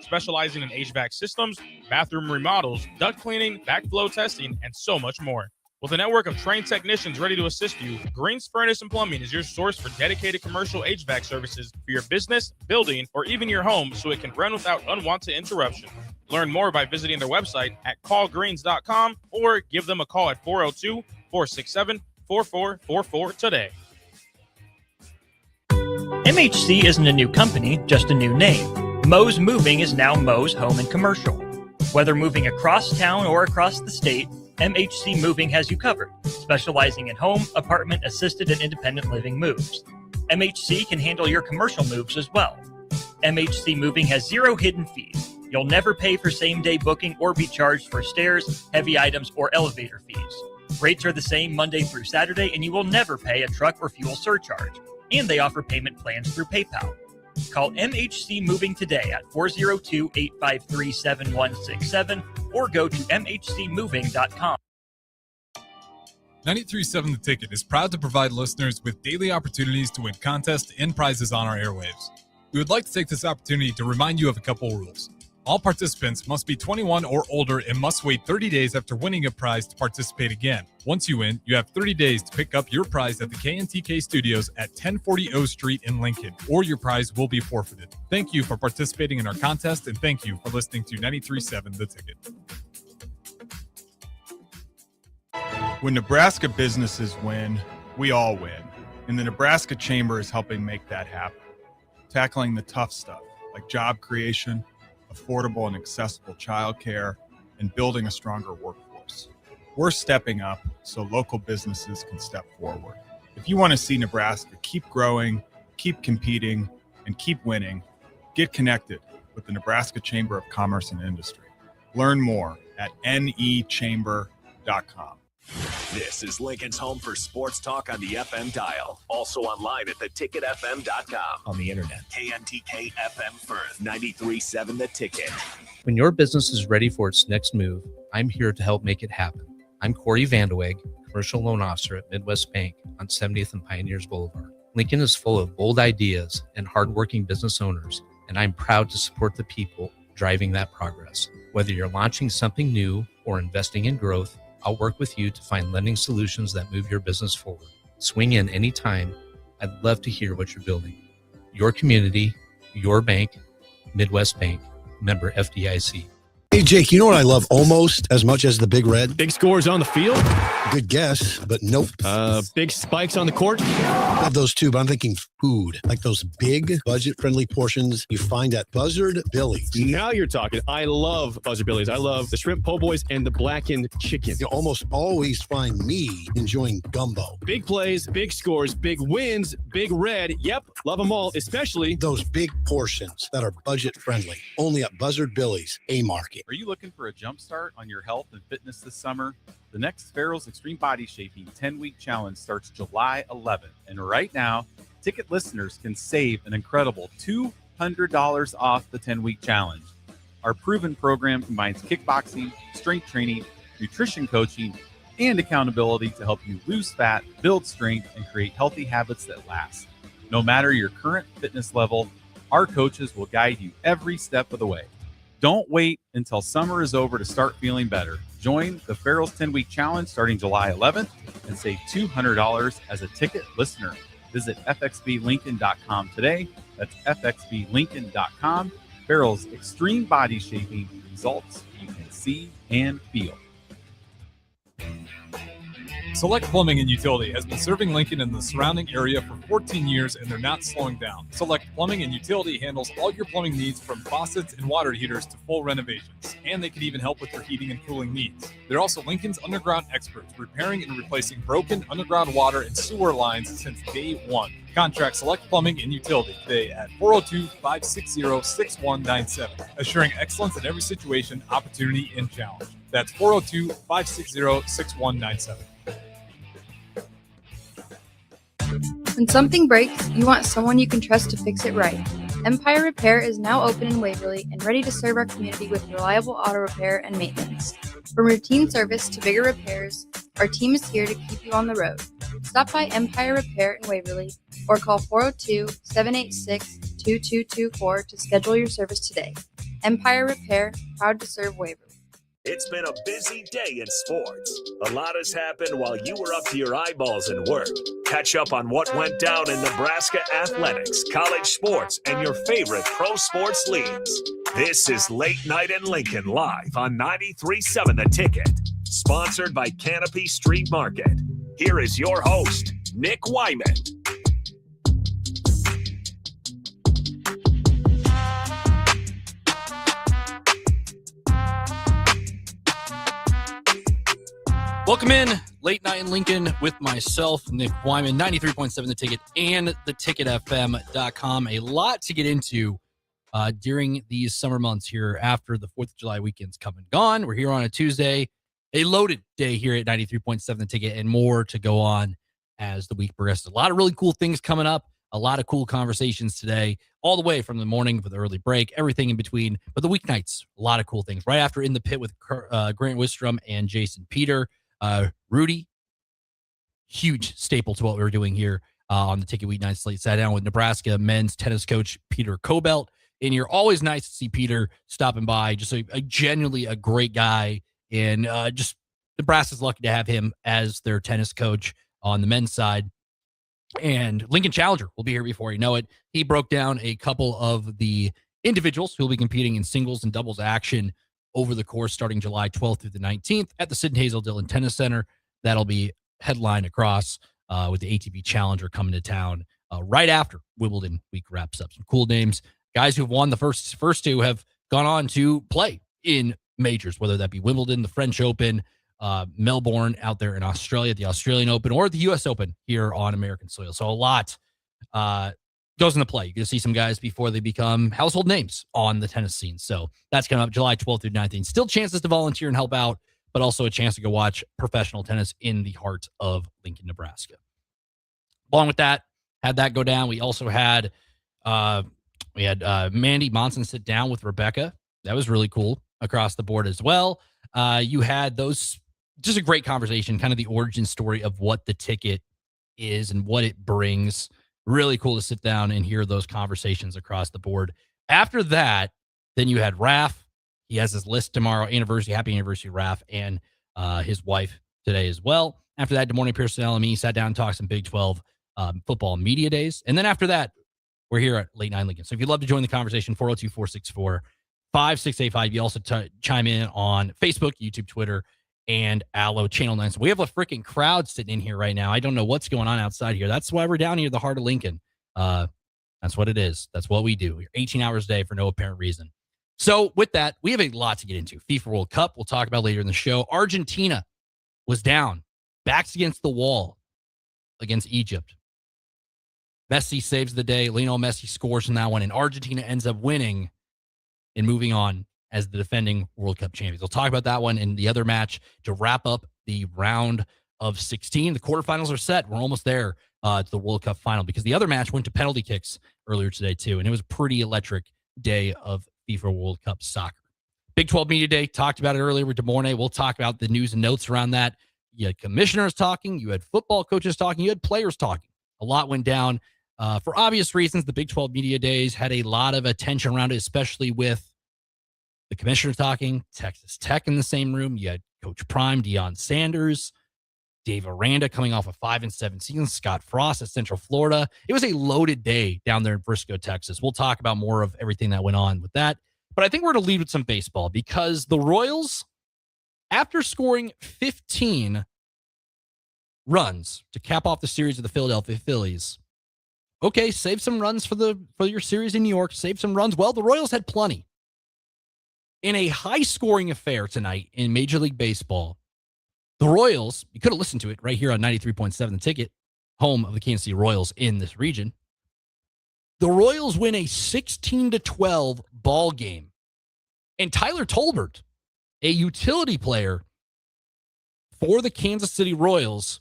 specializing in HVAC systems, bathroom remodels, duct cleaning, backflow testing, and so much more. With a network of trained technicians ready to assist you, Green's Furnace and Plumbing is your source for dedicated commercial HVAC services for your business, building, or even your home so it can run without unwanted interruption. Learn more by visiting their website at callgreens.com or give them a call at 402-467-4444 today. MHC isn't a new company, just a new name. Moe's Moving is now Moe's Home and Commercial. Whether moving across town or across the state, MHC Moving has you covered, specializing in home, apartment, assisted, and independent living moves. MHC can handle your commercial moves as well. MHC Moving has 0 hidden fees. You'll never pay for same-day booking or be charged for stairs, heavy items, or elevator fees. Rates are the same Monday through Saturday, and you will never pay a truck or fuel surcharge. And they offer payment plans through PayPal. Call MHC Moving today at 402-853-7167 or go to mhcmoving.com. 93.7 The Ticket is proud to provide listeners with daily opportunities to win contests and prizes on our airwaves. We would like to take this opportunity to remind you of a couple rules. All participants must be 21 or older and must wait 30 days after winning a prize to participate again. Once you win, you have 30 days to pick up your prize at the KNTK Studios at 1040 O Street in Lincoln, or your prize will be forfeited. Thank you for participating in our contest, and thank you for listening to 93.7 The Ticket. When Nebraska businesses win, we all win. And the Nebraska Chamber is helping make that happen. Tackling the tough stuff like job creation, affordable and accessible childcare, and building a stronger workforce. We're stepping up so local businesses can step forward. If you want to see Nebraska keep growing, keep competing, and keep winning, get connected with the Nebraska Chamber of Commerce and Industry. Learn more at nechamber.com. This is Lincoln's home for sports talk on the FM dial. Also online at theticketfm.com. On the internet. KNTK FM Firth, 93.7 The Ticket. When your business is ready for its next move, I'm here to help make it happen. I'm Corey Vandeweghe, Commercial Loan Officer at Midwest Bank on 70th and Pioneers Boulevard. Lincoln is full of bold ideas and hardworking business owners, and I'm proud to support the people driving that progress. Whether you're launching something new or investing in growth, I'll work with you to find lending solutions that move your business forward. Swing in anytime. I'd love to hear what you're building. Your community, your bank, Midwest Bank, member FDIC. Hey, Jake, you know what I love almost as much as the Big Red? Big scores on the field? Good guess, but nope. Big spikes on the court? Love those too, but I'm thinking food. Like those big, budget-friendly portions you find at Buzzard Billy's. Now you're talking. I love Buzzard Billy's. I love the shrimp po' boys and the blackened chicken. You almost always find me enjoying gumbo. Big plays, big scores, big wins, Big Red. Yep, love them all, especially those big portions that are budget-friendly. Only at Buzzard Billy's, A-Market. Are you looking for a jump start on your health and fitness this summer? The next Farrell's Extreme Body Shaping 10-week challenge starts July 11th. And right now, ticket listeners can save an incredible $200 off the 10-week challenge. Our proven program combines kickboxing, strength training, nutrition coaching, and accountability to help you lose fat, build strength, and create healthy habits that last. No matter your current fitness level, our coaches will guide you every step of the way. Don't wait until summer is over to start feeling better. Join the Farrell's 10-week challenge starting July 11th and save $200 as a ticket listener. Visit fxblincoln.com today. That's fxblincoln.com. Farrell's Extreme Body Shaping, results you can see and feel. Select Plumbing and Utility has been serving Lincoln and the surrounding area for 14 years, and they're not slowing down. Select Plumbing and Utility handles all your plumbing needs from faucets and water heaters to full renovations, and they can even help with your heating and cooling needs. They're also Lincoln's underground experts, repairing and replacing broken underground water and sewer lines since day one. Contact Select Plumbing and Utility today at 402-560-6197, assuring excellence in every situation, opportunity, and challenge. That's 402-560-6197. When something breaks, you want someone you can trust to fix it right. Empire Repair is now open in Waverly and ready to serve our community with reliable auto repair and maintenance. From routine service to bigger repairs, our team is here to keep you on the road. Stop by Empire Repair in Waverly or call 402-786-27 888-878-2224 to schedule your service today. Empire Repair, proud to serve Waverly. It's been a busy day in sports. A lot has happened while you were up to your eyeballs in work. Catch up on what went down in Nebraska athletics, college sports, and your favorite pro sports leagues. This is Late Night in Lincoln live on 93.7 The Ticket. Sponsored by Canopy Street Market. Here is your host, Nick Whyman. Welcome in, Late Night in Lincoln with myself, Nick Whyman, 93.7 The Ticket and theticketfm.com. A lot to get into during these summer months here after the 4th of July weekend's come and gone. We're here on a Tuesday, a loaded day here at 93.7 The Ticket, and more to go on as the week progresses. A lot of really cool things coming up, a lot of cool conversations today, all the way from the morning for the early break, everything in between. But the weeknights, a lot of cool things. Right after In the Pit with Grant Wistrom and Jason Peter. Rudy, huge staple to what we were doing here on the Ticket Weeknight slate. Sat down with Nebraska men's tennis coach Peter Kobelt in here. Always nice to see Peter stopping by. Just a genuinely a great guy, and just Nebraska's lucky to have him as their tennis coach on the men's side. And Lincoln Challenger will be here before you know it. He broke down a couple of the individuals who will be competing in singles and doubles action over the course starting July 12th through the 19th at the Sid and Hazel Dillon Tennis Center. That'll be headlined across with the ATP Challenger coming to town right after Wimbledon week wraps up. Some cool names. Guys who've won the first two have gone on to play in majors, whether that be Wimbledon, the French Open, Melbourne out there in Australia, the Australian Open, or the U.S. Open here on American soil. So a lot goes into play. You're going to see some guys before they become household names on the tennis scene. So that's coming up July 12th through 19th. Still chances to volunteer and help out, but also a chance to go watch professional tennis in the heart of Lincoln, Nebraska. Along with that, had that go down. We also had Mandy Monson sit down with Rebecca. That was really cool across the board as well. You had those, just a great conversation, kind of the origin story of what the ticket is and what it brings. Really cool to sit down and hear those conversations across the board. After that, then you had Raph. He has his list tomorrow. Happy anniversary, Raph, and his wife today as well. After that, Des Moines Pearson and me sat down and talked some Big 12 football media days. And then after that, we're here at Late Night Lincoln. So if you'd love to join the conversation, 402-464-5685. You also chime in on Facebook, YouTube, Twitter, and Allo Channel 9. So we have a freaking crowd sitting in here right now. I don't know what's going on outside here. That's why we're down here, the heart of Lincoln. That's what it is. That's what we do. We're 18 hours a day for no apparent reason. So with that, we have a lot to get into. FIFA World Cup, we'll talk about later in the show. Argentina was down, backs against the wall against Egypt. Messi saves the day. Lionel Messi scores in that one, and Argentina ends up winning and moving on as the defending World Cup champions. We'll talk about that one and the other match to wrap up the round of 16. The quarterfinals are set. We're almost there to the World Cup final because the other match went to penalty kicks earlier today too, and it was a pretty electric day of FIFA World Cup soccer. Big 12 Media Day, talked about it earlier with Des Moines. We'll talk about the news and notes around that. You had commissioners talking, you had football coaches talking, you had players talking. A lot went down. For obvious reasons, the Big 12 Media Days had a lot of attention around it, especially with the commissioner talking, Texas Tech in the same room. You had Coach Prime, Deion Sanders, Dave Aranda coming off a 5-7 season, Scott Frost at Central Florida. It was a loaded day down there in Frisco, Texas. We'll talk about more of everything that went on with that. But I think we're going to lead with some baseball because the Royals, after scoring 15 runs to cap off the series of the Philadelphia Phillies, okay, save some runs for your series in New York, save some runs. Well, the Royals had plenty. In a high-scoring affair tonight in Major League Baseball, the Royals, you could have listened to it right here on 93.7 The Ticket, home of the Kansas City Royals in this region. The Royals win a 16-12 ball game. And Tyler Tolbert, a utility player for the Kansas City Royals,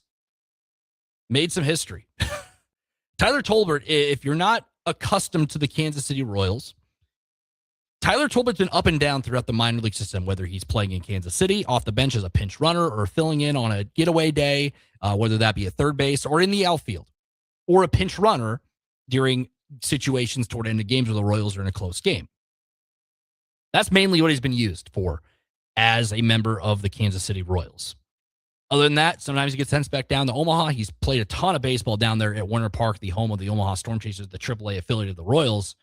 made some history. Tyler Tolbert, if you're not accustomed to the Kansas City Royals, Tyler Tolbert's been up and down throughout the minor league system, whether he's playing in Kansas City off the bench as a pinch runner or filling in on a getaway day, whether that be at third base or in the outfield, or a pinch runner during situations toward the end of games where the Royals are in a close game. That's mainly what he's been used for as a member of the Kansas City Royals. Other than that, sometimes he gets sent back down to Omaha. He's played a ton of baseball down there at Winter Park, the home of the Omaha Storm Chasers, the AAA affiliate of the Royals.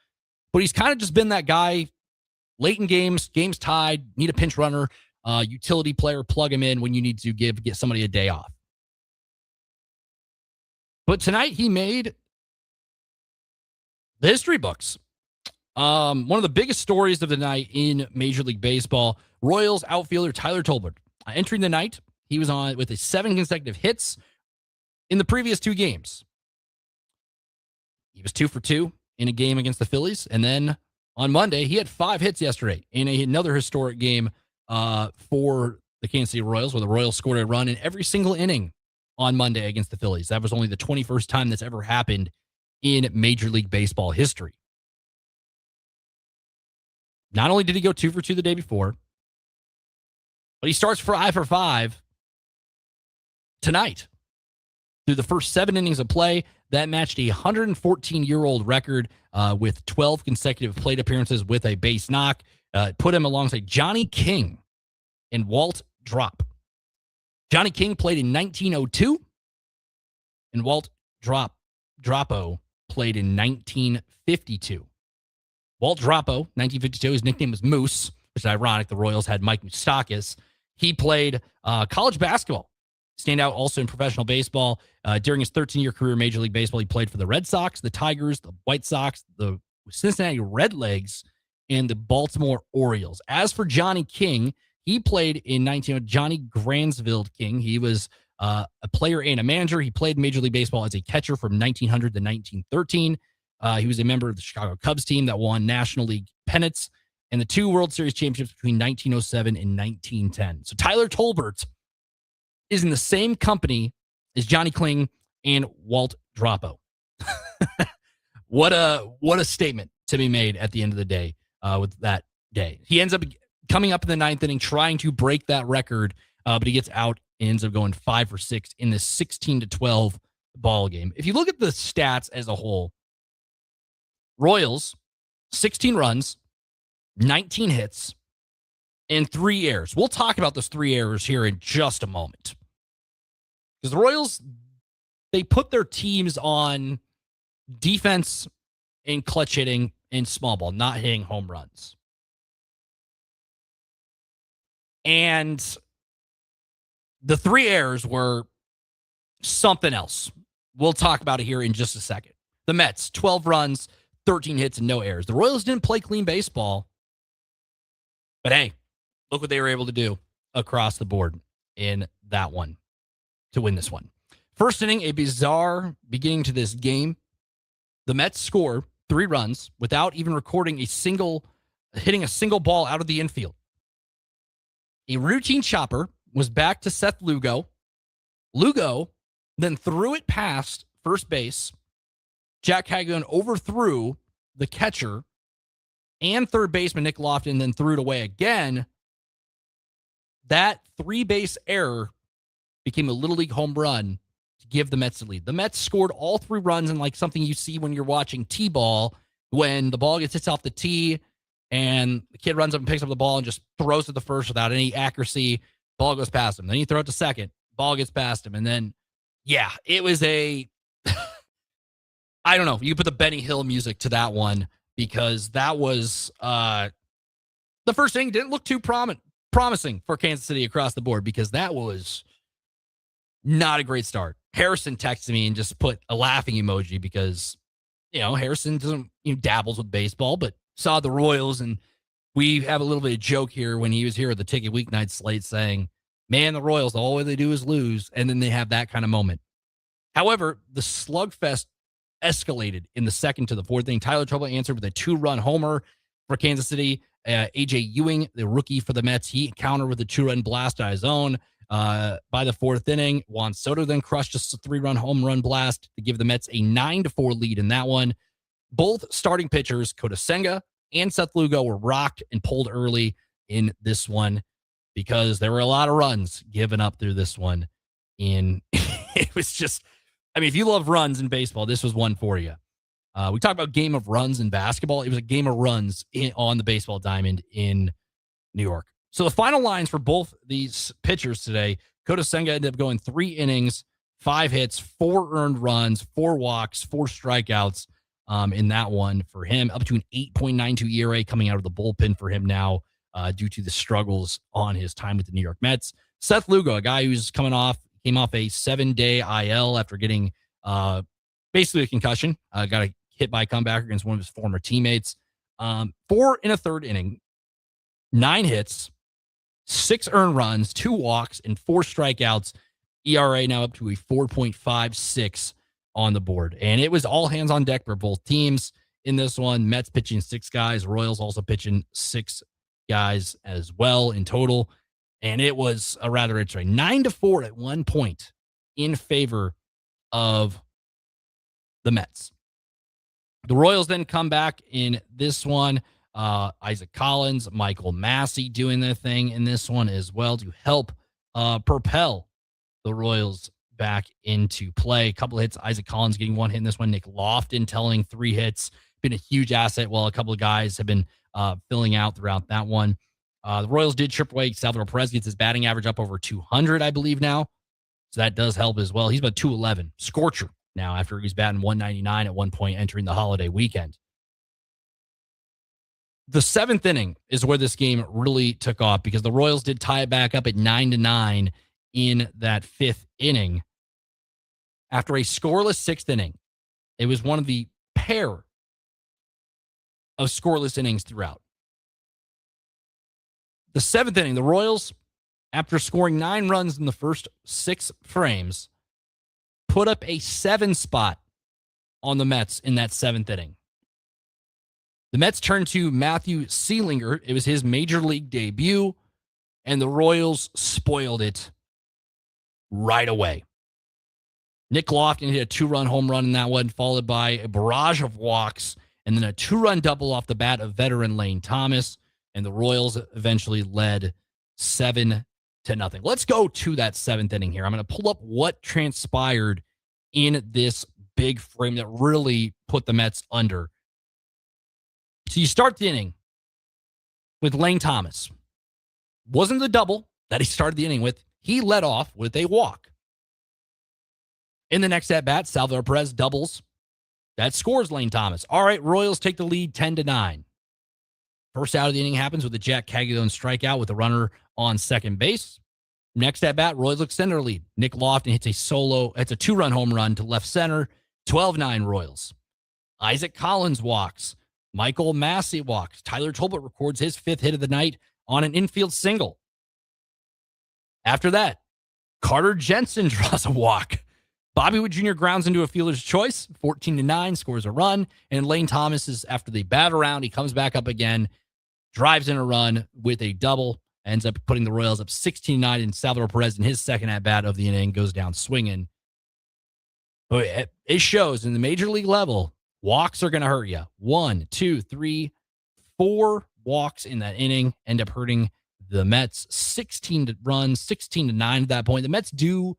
But he's kind of just been that guy late in games tied, need a pinch runner, utility player, plug him in when you need to get somebody a day off. But tonight he made the history books. One of the biggest stories of the night in Major League Baseball, Royals outfielder Tyler Tolbert. Entering the night, he was on with 7 consecutive hits in the previous 2 games. He was 2 for 2 in a game against the Phillies. And then on Monday, he had 5 hits yesterday in another historic game for the Kansas City Royals, where the Royals scored a run in every single inning on Monday against the Phillies. That was only the 21st time that's ever happened in Major League Baseball history. Not only did he go 2 for 2 the day before, but he starts 5 for 5 tonight. Through the first 7 innings of play, that matched a 114-year-old record with 12 consecutive plate appearances with a base knock. Put him alongside Johnny King and Walt Drop. Johnny King played in 1902, and Walt Dropo played in 1952. Walt Dropo, 1952, his nickname was Moose, which is ironic. The Royals had Mike Moustakas. He played college basketball. Standout also in professional baseball. During his 13-year career in Major League Baseball, he played for the Red Sox, the Tigers, the White Sox, the Cincinnati Redlegs, and the Baltimore Orioles. As for Johnny King, he played in Johnny Gransfield King. He was a player and a manager. He played Major League Baseball as a catcher from 1900 to 1913. He was a member of the Chicago Cubs team that won National League pennants and the 2 World Series championships between 1907 and 1910. So Tyler Tolbert is in the same company as Johnny King and Walt Dropo. What a statement to be made at the end of the day with that day. He ends up coming up in the 9th inning, trying to break that record, but he gets out and ends up going 5 for 6 in this 16-12 ball game. If you look at the stats as a whole, Royals, 16 runs, 19 hits, and 3 errors. We'll talk about those 3 errors here in just a moment. Because the Royals, they put their teams on defense and clutch hitting and small ball, not hitting home runs. And the 3 errors were something else. We'll talk about it here in just a second. The Mets, 12 runs, 13 hits, and no errors. The Royals didn't play clean baseball. But hey, look what they were able to do across the board in that one to win this one. First inning, a bizarre beginning to this game. The Mets score 3 runs without even hitting a single ball out of the infield. A routine chopper was back to Seth Lugo. Lugo then threw it past first base. Jack Hagelin overthrew the catcher and third baseman Nick Lofton, then threw it away again. That 3-base error became a Little League home run to give the Mets the lead. The Mets scored all 3 runs in like something you see when you're watching T-ball, when the ball gets hit off the tee and the kid runs up and picks up the ball and just throws it to first without any accuracy. Ball goes past him. Then you throw it to second. Ball gets past him. And then, yeah, it was I don't know. You put the Benny Hill music to that one, because that was the first inning didn't look too promising for Kansas City across the board, because that was not a great start. Harrison texted me and just put a laughing emoji because, Harrison doesn't dabbles with baseball, but saw the Royals, and we have a little bit of joke here when he was here at the Ticket Weeknight slate saying, man, the Royals, all they do is lose, and then they have that kind of moment. However, the slugfest escalated in the 2nd to the 4th inning. Tyler Tolbert answered with a 2-run homer for Kansas City. A.J. Ewing, the rookie for the Mets, he countered with a 2-run blast on his own. By the 4th inning, Juan Soto then crushed a 3-run home run blast to give the Mets a 9-4 lead in that one. Both starting pitchers, Kota Senga and Seth Lugo, were rocked and pulled early in this one because there were a lot of runs given up through this one. And it was just, if you love runs in baseball, this was one for you. We talked about game of runs in basketball. It was a game of runs on the baseball diamond in New York. So the final lines for both these pitchers today, Kota Senga ended up going 3 innings, 5 hits, 4 earned runs, 4 walks, 4 strikeouts in that one for him, up to an 8.92 ERA coming out of the bullpen for him now due to the struggles on his time with the New York Mets. Seth Lugo, a guy who's came off a 7-day IL after getting basically a concussion, got hit by a comeback against one of his former teammates. 4 in a third inning, 9 hits, 6 earned runs, 2 walks, and 4 strikeouts. ERA now up to a 4.56 on the board. And it was all hands on deck for both teams in this one. Mets pitching 6 guys, Royals also pitching 6 guys as well in total. And it was a rather interesting 9-4 at one point in favor of the Mets. The Royals then come back in this one. Isaac Collins, Michael Massey doing their thing in this one as well to help propel the Royals back into play. A couple of hits. Isaac Collins getting 1 hit in this one. Nick Lofton telling 3 hits. Been a huge asset while a couple of guys have been filling out throughout that one. The Royals did trip away. Salvador Perez gets his batting average up over 200, I believe, now. So that does help as well. He's about 211. Scorcher now after he's batting 199 at one point entering the holiday weekend. The 7th inning is where this game really took off because the Royals did tie it back up at 9-9 in that 5th inning. After a scoreless 6th inning, it was one of the pair of scoreless innings throughout. The 7th inning, the Royals, after scoring 9 runs in the first 6 frames, put up a 7 spot on the Mets in that 7th inning. The Mets turned to Matthew Seelinger. It was his major league debut, and the Royals spoiled it right away. Nick Lofton hit a 2-run home run in that one, followed by a barrage of walks, and then a 2-run double off the bat of veteran Lane Thomas, and the Royals eventually led 7-0. Let's go to that 7th inning here. I'm going to pull up what transpired in this big frame that really put the Mets under. So you start the inning with Lane Thomas. Wasn't the double that he started the inning with. He led off with a walk. In the next at-bat, Salvador Perez doubles. That scores Lane Thomas. All right, Royals take the lead 10-9. First out of the inning happens with a Jack Caglione strikeout with a runner on second base. Next at-bat, Royals extend their lead. Nick Lofton hits a 2-run home run to left center. 12-9 Royals. Isaac Collins walks. Michael Massey walks. Tyler Tolbert records his 5th hit of the night on an infield single. After that, Carter Jensen draws a walk. Bobby Wood Jr. grounds into a fielder's choice, 14-9, scores a run. And Lane Thomas is, after they bat around, he comes back up again, drives in a run with a double, ends up putting the Royals up 16-9, and Salvador Perez in his second at-bat of the inning goes down swinging. But it shows in the major league level, walks are going to hurt you. 1, 2, 3, 4 walks in that inning end up hurting the Mets. 16 runs, 16-9 at that point. The Mets do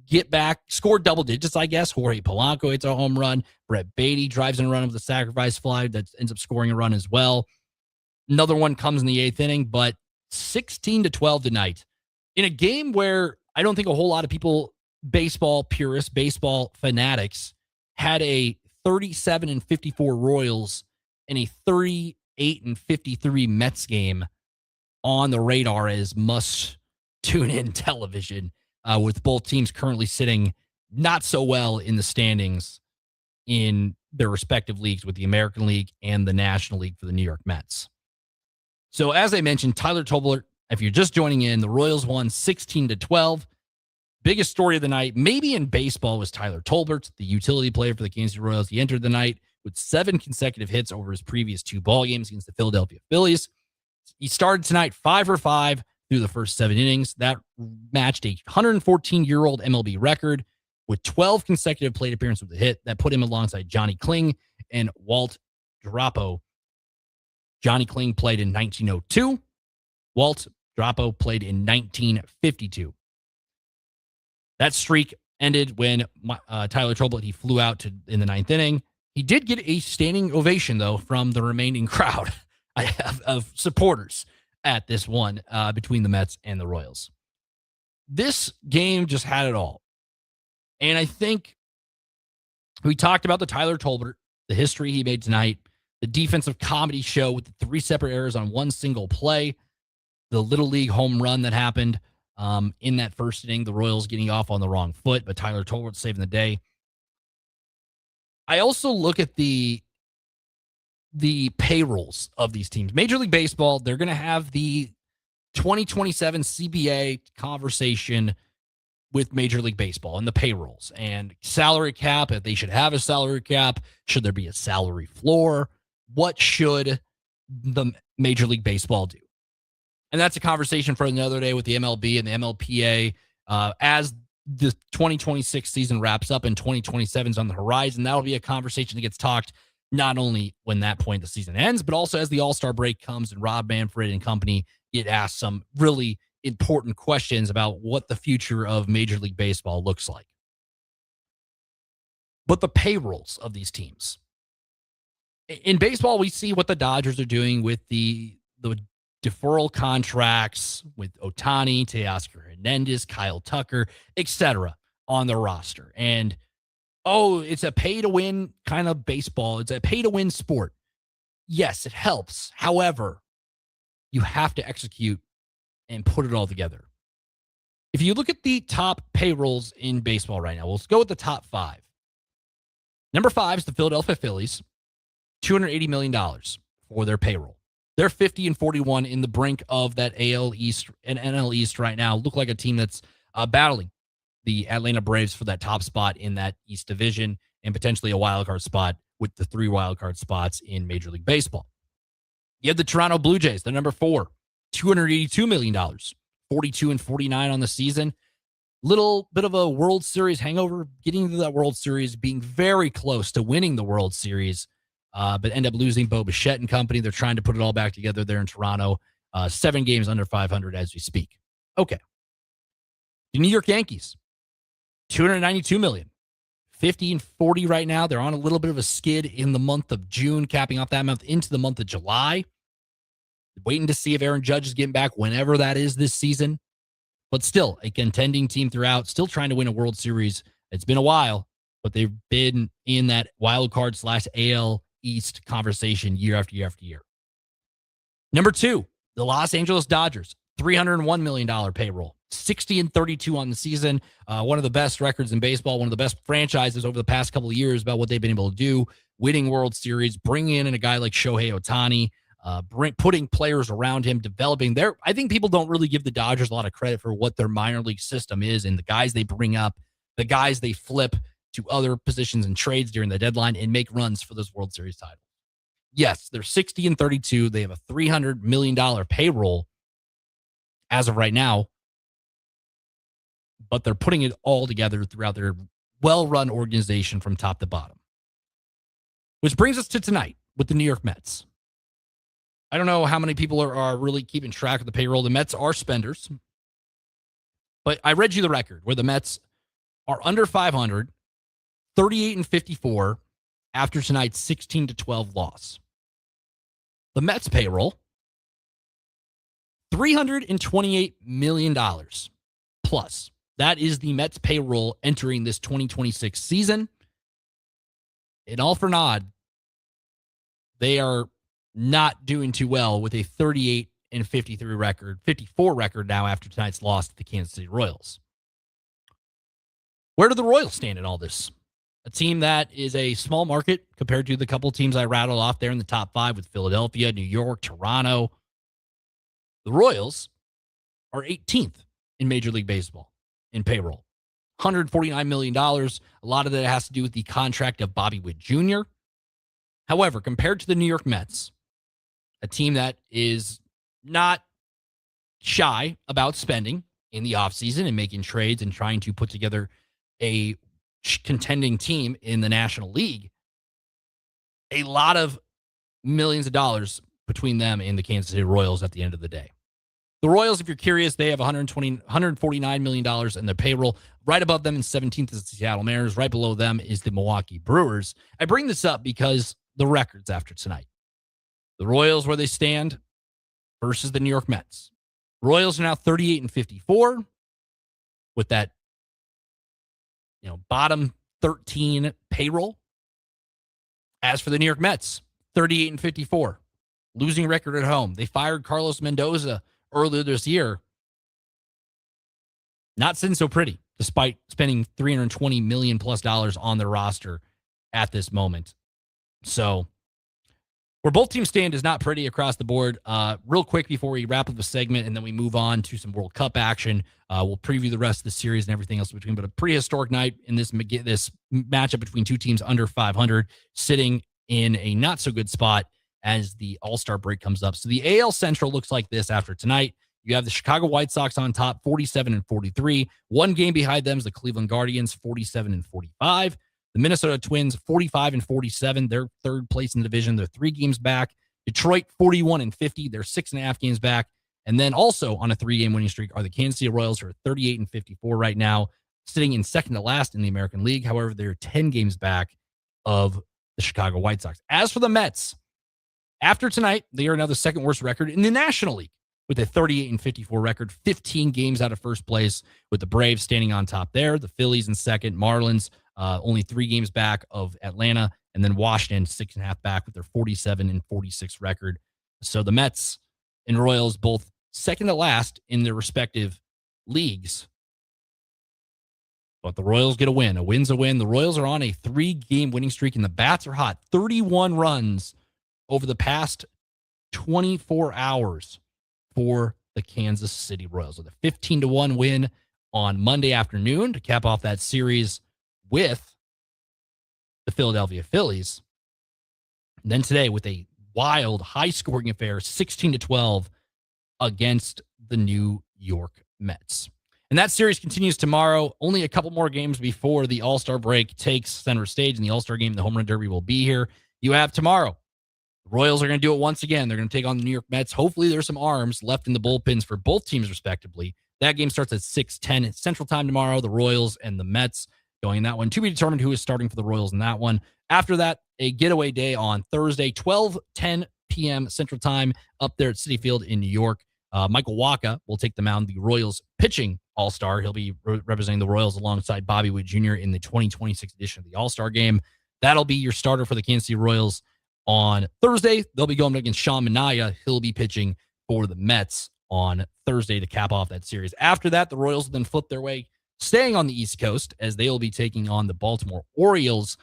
get back, score double digits, I guess. Jorge Polanco hits a home run. Brett Beatty drives in a run with a sacrifice fly that ends up scoring a run as well. Another one comes in the 8th inning, but 16-12 tonight. In a game where I don't think a whole lot of people, baseball purists, baseball fanatics, had a 37-54 Royals and a 38-53 Mets game on the radar as must tune in television, with both teams currently sitting not so well in the standings in their respective leagues with the American League and the National League for the New York Mets. So as I mentioned, Tyler Tolbert, if you're just joining in, the Royals won 16-12. Biggest story of the night, maybe in baseball, was Tyler Tolbert, the utility player for the Kansas City Royals. He entered the night with 7 consecutive hits over his previous 2 ball games against the Philadelphia Phillies. He started tonight 5 for 5 through the first 7 innings. That matched a 114-year-old MLB record with 12 consecutive plate appearances with a hit. That put him alongside Johnny Kling and Walt Drapo. Johnny Kling played in 1902. Walt Drapo played in 1952. That streak ended when Tyler Tolbert, he flew out in the 9th inning. He did get a standing ovation, though, from the remaining crowd of supporters at this one between the Mets and the Royals. This game just had it all. And I think we talked about the Tyler Tolbert, the history he made tonight, the defensive comedy show with the 3 separate errors on one single play, the Little League home run that happened in that first inning, the Royals getting off on the wrong foot, but Tyler Tolbert saving the day. I also look at the payrolls of these teams. Major League Baseball, they're going to have the 2027 CBA conversation with Major League Baseball and the payrolls and salary cap. If they should have a salary cap, should there be a salary floor? What should the Major League Baseball do? And that's a conversation for another day with the MLB and the MLPA as the 2026 season wraps up and 2027 is on the horizon. That'll be a conversation that gets talked not only when that point the season ends, but also as the All-Star break comes and Rob Manfred and company get asked some really important questions about what the future of Major League Baseball looks like. But the payrolls of these teams. In baseball, we see what the Dodgers are doing with the deferral contracts with Ohtani, Teoscar Hernandez, Kyle Tucker, etc. on the roster. And, it's a pay-to-win kind of baseball. It's a pay-to-win sport. Yes, it helps. However, you have to execute and put it all together. If you look at the top payrolls in baseball right now, let's go with the top 5. Number 5 is the Philadelphia Phillies, $280 million for their payroll. They're 50-41 in the brink of that AL East and NL East right now. Look like a team that's battling the Atlanta Braves for that top spot in that East division and potentially a wild card spot with the 3 wild card spots in Major League Baseball. You have the Toronto Blue Jays, they're number 4, $282 million, 42-49 on the season. Little bit of a World Series hangover, getting into that World Series, being very close to winning the World Series, but end up losing Bo Bichette and company. They're trying to put it all back together there in Toronto. 7 games under 500 as we speak. Okay. The New York Yankees, $292 million, 50-40 right now. They're on a little bit of a skid in the month of June, capping off that month into the month of July. Waiting to see if Aaron Judge is getting back whenever that is this season. But still, a contending team throughout, still trying to win a World Series. It's been a while, but they've been in that wild card / AL East conversation year after year after year. Number 2, the Los Angeles Dodgers, $301 million payroll, 60-32 on the season. One of the best records in baseball, one of the best franchises over the past couple of years about what they've been able to do, winning World Series, bringing in a guy like Shohei Ohtani, putting players around him, developing I think people don't really give the Dodgers a lot of credit for what their minor league system is and the guys they bring up, the guys they flip to other positions and trades during the deadline and make runs for this World Series title. Yes, they're 60-32. They have a $300 million payroll as of right now, but they're putting it all together throughout their well-run organization from top to bottom. Which brings us to tonight with the New York Mets. I don't know how many people are really keeping track of the payroll. The Mets are spenders. But I read you the record where the Mets are under 500, 38-54 after tonight's 16-12 loss. The Mets payroll, $328 million plus. That is the Mets payroll entering this 2026 season. In all for naught, they are not doing too well with a 38-53 record, 54 record now after tonight's loss to the Kansas City Royals. Where do the Royals stand in all this? A team that is a small market compared to the couple teams I rattled off there in the top 5 with Philadelphia, New York, Toronto. The Royals are 18th in Major League Baseball in payroll. $149 million. A lot of that has to do with the contract of Bobby Witt Jr. However, compared to the New York Mets, a team that is not shy about spending in the offseason and making trades and trying to put together a contending team in the National League, a lot of millions of dollars between them and the Kansas City Royals at the end of the day. The Royals, if you're curious, they have $149 million in their payroll. Right above them in 17th is the Seattle Mariners. Right below them is the Milwaukee Brewers. I bring this up because the records after tonight. The Royals, where they stand versus the New York Mets. Royals are now 38-54 with that, bottom 13 payroll. As for the New York Mets, 38-54, losing record at home. They fired Carlos Mendoza earlier this year. Not sitting so pretty, despite spending $320 million plus on their roster at this moment. So, where both teams stand is not pretty across the board. Real quick before we wrap up the segment and then we move on to some World Cup action, we'll preview the rest of the series and everything else between. But a prehistoric night in this matchup between two teams under 500, sitting in a not so good spot as the All-Star break comes up. So the AL Central looks like this after tonight. You have the Chicago White Sox on top, 47-43. One game behind them is the Cleveland Guardians, 47-45. The Minnesota Twins, 45-47. They're third place in the division. They're 3 games back. Detroit, 41-50. They're 6.5 games back. And then also on a 3-game winning streak are the Kansas City Royals, who are 38-54 right now, sitting in second to last in the American League. However, they're 10 games back of the Chicago White Sox. As for the Mets, after tonight, they are now the second worst record in the National League with a 38-54 record, 15 games out of first place, with the Braves standing on top there. The Phillies in second, Marlins only 3 games back of Atlanta, and then Washington 6.5 back with their 47-46 record. So the Mets and Royals both second to last in their respective leagues. But the Royals get a win. A win's a win. The Royals are on a 3-game winning streak, and the bats are hot. 31 runs over the past 24 hours for the Kansas City Royals, with a 15-1 win on Monday afternoon to cap off that series with the Philadelphia Phillies. And then today with a wild, high-scoring affair, 16-12 against the New York Mets. And that series continues tomorrow. Only a couple more games before the All-Star break takes center stage, and the All-Star game, the Home Run Derby, will be here. You have tomorrow. The Royals are going to do it once again. They're going to take on the New York Mets. Hopefully there's some arms left in the bullpens for both teams, respectively. That game starts at 6:10 Central Time tomorrow. The Royals and the Mets going in that one. To be determined who is starting for the Royals in that one. After that, a getaway day on Thursday, 12:10 p.m. Central Time up there at Citi Field in New York. Michael Wacha will take the mound, the Royals pitching All-Star. He'll be representing the Royals alongside Bobby Witt Jr. in the 2026 edition of the All-Star game. That'll be your starter for the Kansas City Royals on Thursday. They'll be going against Sean Manaea. He'll be pitching for the Mets on Thursday to cap off that series. After that, the Royals will then flip their way, staying on the East Coast, as they will be taking on the Baltimore Orioles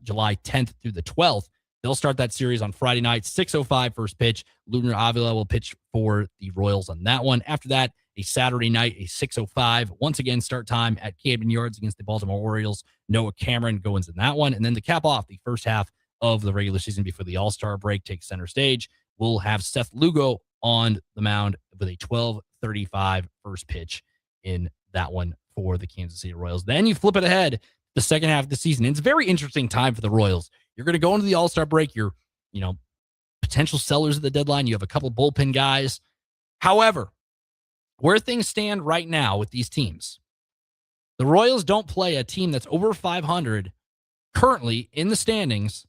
July 10th through the 12th. They'll start that series on Friday night, 6:05 first pitch. Lunar Avila will pitch for the Royals on that one. After that, a Saturday night, a 6:05, once again, start time at Camden Yards against the Baltimore Orioles. Noah Cameron goes in that one. And then to cap off the first half of the regular season before the All-Star break takes center stage, we'll have Seth Lugo on the mound with a 12:35 first pitch in that one for the Kansas City Royals. Then you flip it ahead the second half of the season. It's a very interesting time for the Royals. You're going to go into the All-Star break. You're, potential sellers at the deadline. You have a couple bullpen guys. However, where things stand right now with these teams, the Royals don't play a team that's over 500 currently in the standings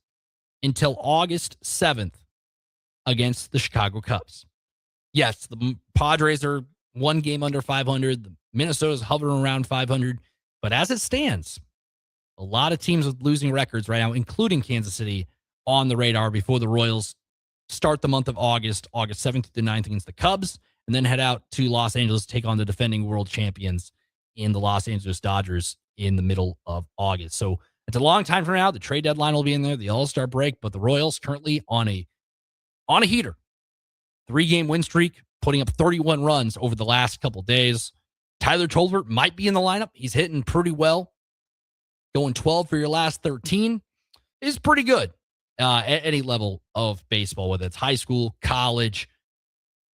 until August 7th against the Chicago Cubs. Yes, the Padres are 1 game under 500. The Minnesota's hovering around 500. But as it stands, a lot of teams with losing records right now, including Kansas City, on the radar before the Royals start the month of August 7th to the 9th against the Cubs, and then head out to Los Angeles to take on the defending world champions in the Los Angeles Dodgers in the middle of August. So it's a long time from now. The trade deadline will be in there, the All-Star break, but the Royals currently on a heater. 3-game win streak, putting up 31 runs over the last couple days. Tyler Tolbert might be in the lineup. He's hitting pretty well. Going 12 for your last 13 is pretty good at any level of baseball, whether it's high school, college,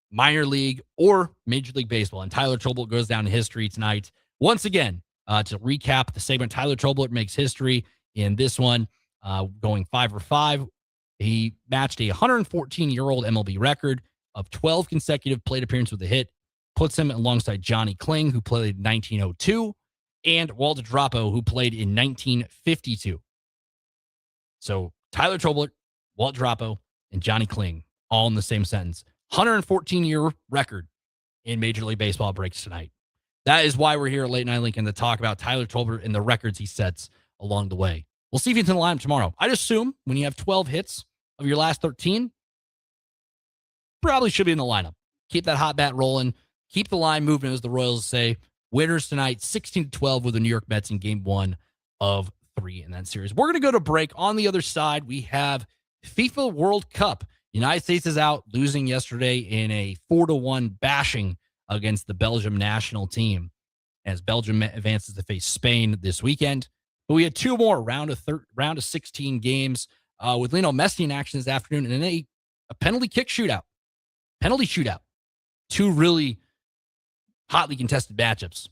minor league, or Major League Baseball. And Tyler Tolbert goes down in history tonight. Once again, to recap the segment, Tyler Tolbert makes history in this one, going 5 for 5. He matched a 114-year-old MLB record of 12 consecutive plate appearances with a hit, puts him alongside Johnny Kling, who played in 1902, and Walter Drapo, who played in 1952. So Tyler Tobler, Walt Drapo, and Johnny Kling, all in the same sentence. 114-year record in Major League Baseball breaks tonight. That is why we're here at Late Night Lincoln to talk about Tyler Tolbert and the records he sets along the way. We'll see if he's in the lineup tomorrow. I'd assume when you have 12 hits of your last 13, probably should be in the lineup. Keep that hot bat rolling. Keep the line moving, as the Royals say. Winners tonight, 16-12 with the New York Mets in Game 1 of 3 in that series. We're going to go to break. On the other side, we have FIFA World Cup. United States is out, losing yesterday in a 4-1 bashing against the Belgium national team as Belgium advances to face Spain this weekend. But we had two more round of 16 games with Lionel Messi in action this afternoon, and then a penalty shootout. Two really hotly contested matchups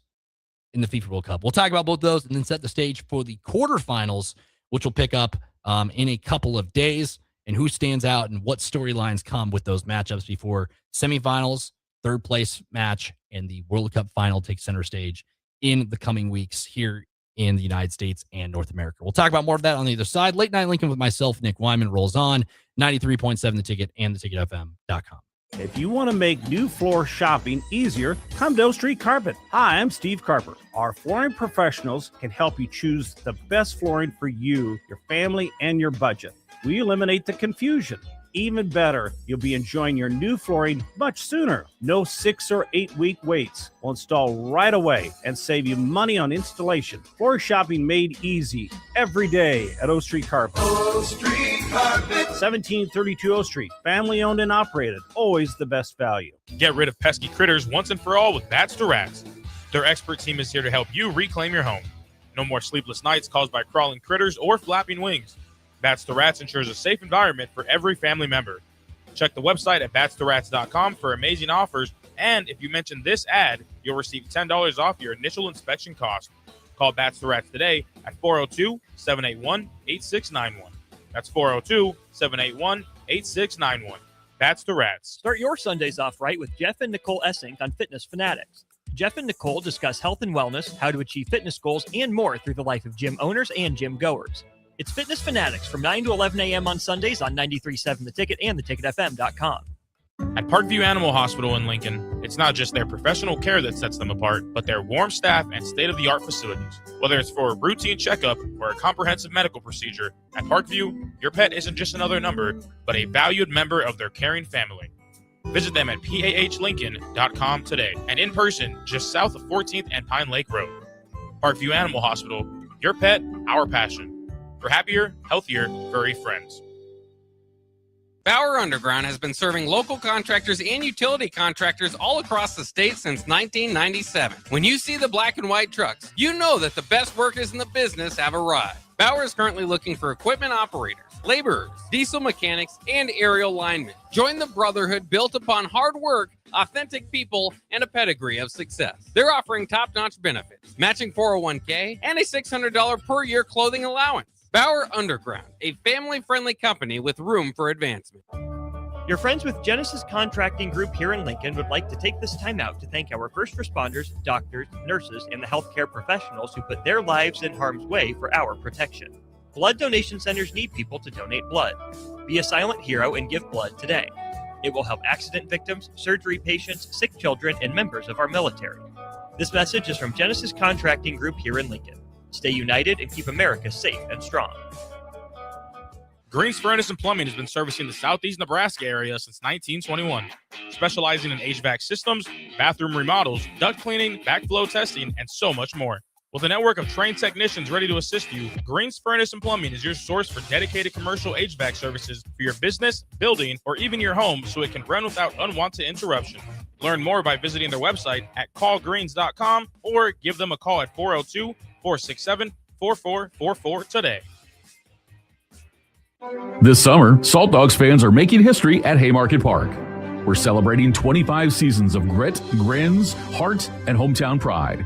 in the FIFA World Cup. We'll talk about both those and then set the stage for the quarterfinals, which will pick up in a couple of days, and who stands out and what storylines come with those matchups before semifinals, third place match, and the World Cup final take center stage in the coming weeks here in the United States and North America. We'll talk about more of that on the other side. Late Night Lincoln with myself, Nick Whyman, rolls on. 93.7 The Ticket and theticketfm.com. If you want to make new floor shopping easier, come to O Street Carpet. Hi, I'm Steve Carper. Our flooring professionals can help you choose the best flooring for you, your family, and your budget. We eliminate the confusion. Even better, you'll be enjoying your new flooring much sooner. No 6 or 8 week waits. We'll install right away and save you money on installation. Floor shopping made easy every day at O Street Carpet. O Street Carpet. 1732 O Street. Family owned and operated. Always the best value. Get rid of pesky critters once and for all with Bats to Rats. Their expert team is here to help you reclaim your home. No more sleepless nights caused by crawling critters or flapping wings. Bats to Rats ensures a safe environment for every family member. Check the website at batstoRats.com for amazing offers, and if you mention this ad, you'll receive $10 off your initial inspection cost. Call Bats to Rats today at 402-781-8691. That's 402-781-8691. Bats to Rats. Start your Sundays off right with Jeff and Nicole Essink on Fitness Fanatics. Jeff and Nicole discuss health and wellness, how to achieve fitness goals, and more through the life of gym owners and gym goers. It's Fitness Fanatics from 9 to 11 a.m. on Sundays on 93.7 The Ticket and theticketfm.com. At Parkview Animal Hospital in Lincoln, it's not just their professional care that sets them apart, but their warm staff and state-of-the-art facilities. Whether it's for a routine checkup or a comprehensive medical procedure, at Parkview, your pet isn't just another number, but a valued member of their caring family. Visit them at pahlincoln.com today and in person just south of 14th and Pine Lake Road. Parkview Animal Hospital, your pet, our passion. For happier, healthier, furry friends. Bauer Underground has been serving local contractors and utility contractors all across the state since 1997. When you see the black and white trucks, you know that the best workers in the business have arrived. Bauer is currently looking for equipment operators, laborers, diesel mechanics, and aerial linemen. Join the brotherhood built upon hard work, authentic people, and a pedigree of success. They're offering top-notch benefits, matching 401k, and a $600 per year clothing allowance. Bauer Underground, a family-friendly company with room for advancement. Your friends with Genesis Contracting Group here in Lincoln would like to take this time out to thank our first responders, doctors, nurses, and the healthcare professionals who put their lives in harm's way for our protection. Blood donation centers need people to donate blood. Be a silent hero and give blood today. It will help accident victims, surgery patients, sick children, and members of our military. This message is from Genesis Contracting Group here in Lincoln. Stay united and keep America safe and strong. Green's Furnace and Plumbing has been servicing the southeast Nebraska area since 1921, specializing in HVAC systems, bathroom remodels, duct cleaning, backflow testing, and so much more. With a network of trained technicians ready to assist you, Green's Furnace and Plumbing is your source for dedicated commercial HVAC services for your business, building, or even your home so it can run without unwanted interruption. Learn more by visiting their website at callgreens.com or give them a call at 402-467-4444 today. This summer, Salt Dogs fans are making history at Haymarket Park. We're celebrating 25 seasons of grit, grins, heart, and hometown pride.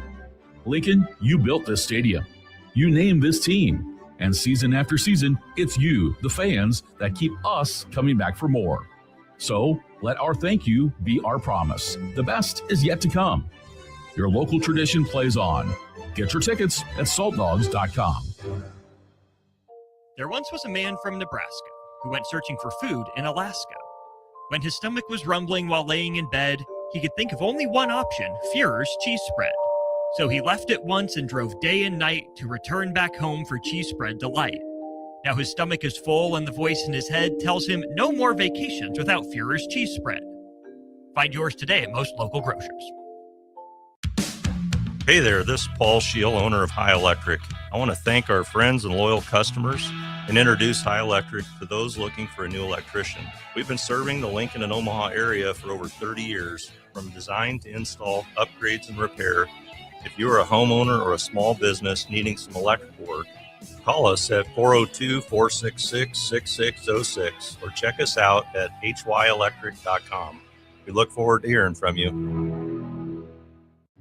Lincoln, you built this stadium. You named this team. And season after season, it's you, the fans, that keep us coming back for more. So, Let our thank you be our promise. The best is yet to come. Your local tradition plays on. Get your tickets at saltdogs.com. There once was a man from Nebraska who went searching for food in Alaska. When his stomach was rumbling while laying in bed, he could think of only one option, Führer's cheese spread. So he left it once and drove day and night to return back home for cheese spread delight. Now his stomach is full and the voice in his head tells him no more vacations without Führer's cheese spread. Find yours today at most local grocers. Hey there, this is Paul Scheel, owner of High Electric. I want to thank our friends and loyal customers and introduce High Electric to those looking for a new electrician. We've been serving the Lincoln and Omaha area for over 30 years, from design to install, upgrades, and repair. If you are a homeowner or a small business needing some electrical work, call us at 402-466-6606 or check us out at hyelectric.com. We look forward to hearing from you.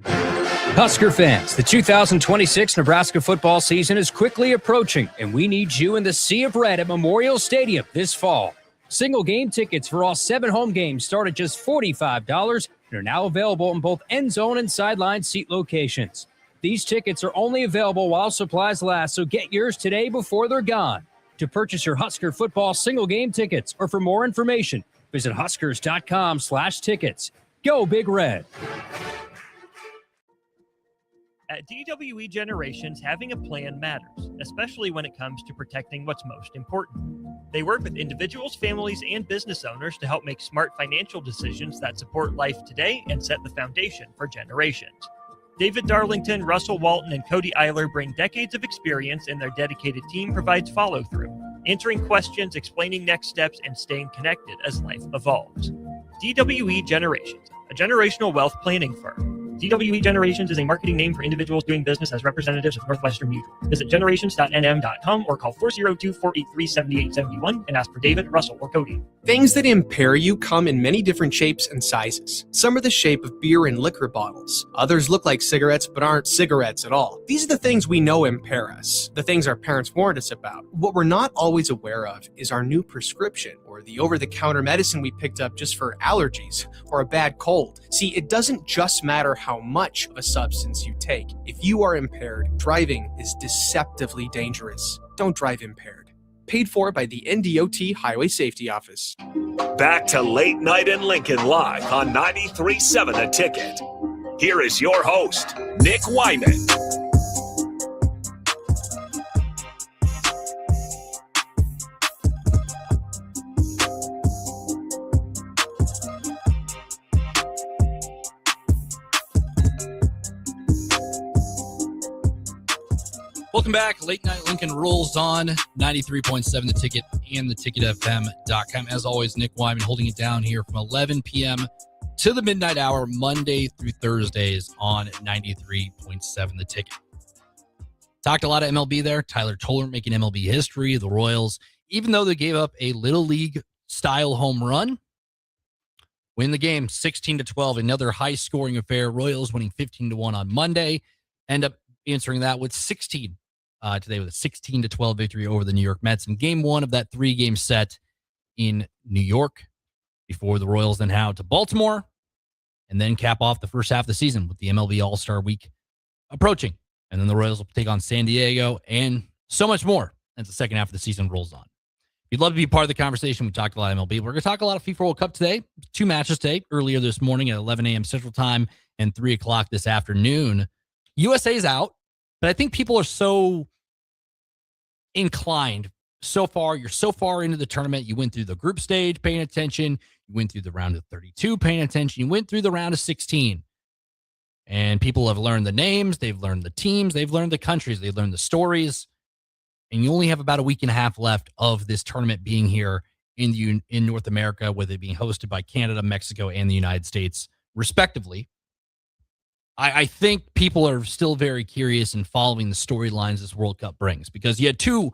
Husker fans, the 2026 Nebraska football season is quickly approaching, and we need you in the Sea of Red at Memorial Stadium this fall. Single game tickets for all 7 home games start at just $45 and are now available in both end zone and sideline seat locations. These tickets are only available while supplies last, so get yours today before they're gone. To purchase your Husker football single game tickets or for more information, visit huskers.com/tickets. Go Big Red. At DWE Generations, having a plan matters, especially when it comes to protecting what's most important. They work with individuals, families, and business owners to help make smart financial decisions that support life today and set the foundation for generations. David Darlington, Russell Walton, and Cody Eiler bring decades of experience, and their dedicated team provides follow-through, answering questions, explaining next steps, and staying connected as life evolves. DWE Generations, a generational wealth planning firm. DWE Generations is a marketing name for individuals doing business as representatives of Northwestern Mutual. Visit generations.nm.com or call 402-483-7871 and ask for David, Russell, or Cody. Things that impair you come in many different shapes and sizes. Some are the shape of beer and liquor bottles. Others look like cigarettes but aren't cigarettes at all. These are the things we know impair us, the things our parents warned us about. What we're not always aware of is our new prescription, or the over-the-counter medicine we picked up just for allergies or a bad cold. See, it doesn't just matter how much of a substance you take. If you are impaired, driving is deceptively dangerous. Don't drive impaired. Paid for by the NDOT Highway Safety Office. Back to Late Night in Lincoln live on 93.7 The Ticket. Here is your host, Nick Whyman. Welcome back. Late Night Lincoln rolls on 93.7 The Ticket and theticketfm.com. As always, Nick Whyman holding it down here from 11 p.m. to the midnight hour, Monday through Thursdays on 93.7 The Ticket. Talked a lot of MLB there. Tyler Toller making MLB history. The Royals, even though they gave up a Little League-style home run, win the game 16-12, another high-scoring affair. Royals winning 15-1 on Monday. End up answering that with 16 today with a 16-12 victory over the New York Mets in game 1 of that 3-game set in New York before the Royals then head out to Baltimore and then cap off the first half of the season with the MLB All-Star Week approaching. And then the Royals will take on San Diego and so much more as the second half of the season rolls on. If you'd love to be part of the conversation, we talked a lot of MLB. We're going to talk a lot of FIFA World Cup today. 2 matches today, earlier this morning at 11 a.m. Central Time and 3 o'clock this afternoon. USA's out, but I think people are so inclined so far. You're so far into the tournament. You went through the group stage paying attention. You went through the round of 32 paying attention. You went through the round of 16. And people have learned the names. They've learned the teams. They've learned the countries. They've learned the stories. And you only have about a week and a half left of this tournament being here in North America, with it being hosted by Canada, Mexico, and the United States, respectively. I think people are still very curious in following the storylines this World Cup brings, because you had 2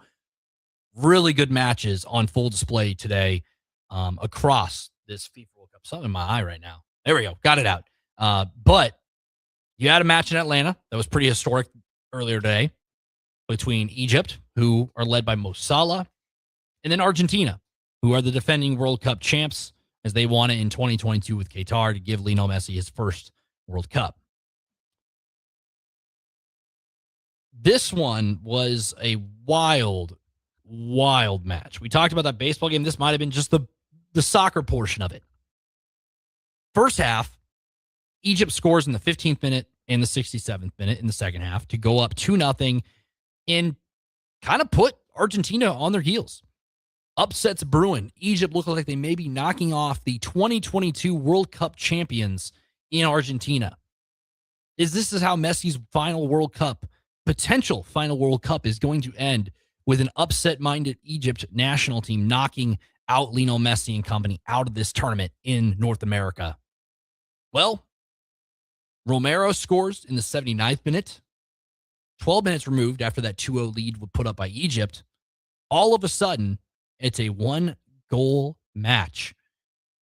really good matches on full display today across this FIFA World Cup. Something in my eye right now. There we go. Got it out. But you had a match in Atlanta that was pretty historic earlier today between Egypt, who are led by Mo Salah, and then Argentina, who are the defending World Cup champs as they won it in 2022 with Qatar to give Lionel Messi his first World Cup. This one was a wild, wild match. We talked about that baseball game. This might have been just the soccer portion of it. First half, Egypt scores in the 15th minute and the 67th minute in the second half to go up 2-0 and kind of put Argentina on their heels. Upsets brewing. Egypt looked like they may be knocking off the 2022 World Cup champions in Argentina. This is how Messi's final World Cup, potential final World Cup, is going to end, with an upset-minded Egypt national team knocking out Lionel Messi and company out of this tournament in North America. Well, Romero scores in the 79th minute, 12 minutes removed after that 2-0 lead was put up by Egypt. All of a sudden, it's a one-goal match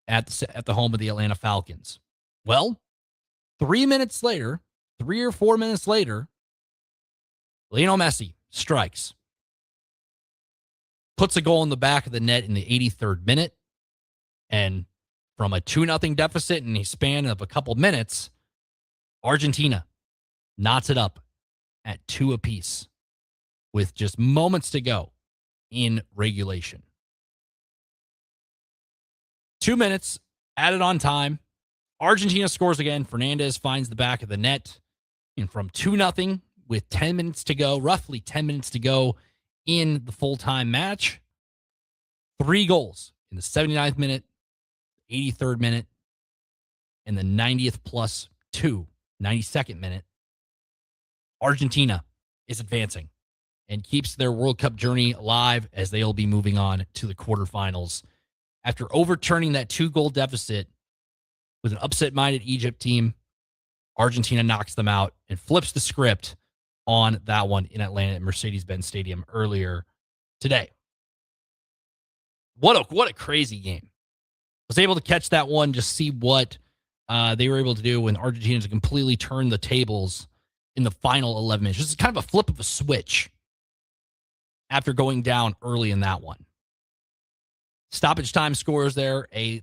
at the home of the Atlanta Falcons. Well, 3 or 4 minutes later, Lionel Messi strikes, puts a goal in the back of the net in the 83rd minute, and from a 2-0 deficit in a span of a couple minutes, Argentina knots it up at 2 apiece with just moments to go in regulation. 2 minutes added on time. Argentina scores again. Fernandez finds the back of the net. And from 2-0 with 10 minutes to go, roughly 10 minutes to go in the full-time match, 3 goals in the 79th minute, 83rd minute, and the 90th plus 2, 92nd minute. Argentina is advancing and keeps their World Cup journey alive as they'll be moving on to the quarterfinals. After overturning that 2-goal deficit with an upset-minded Egypt team, Argentina knocks them out and flips the script on that one in Atlanta at Mercedes-Benz Stadium earlier today. What a crazy game. Was able to catch that one, just see what they were able to do when Argentina completely turned the tables in the final 11 minutes. Just kind of a flip of a switch after going down early in that one. Stoppage time scores there, a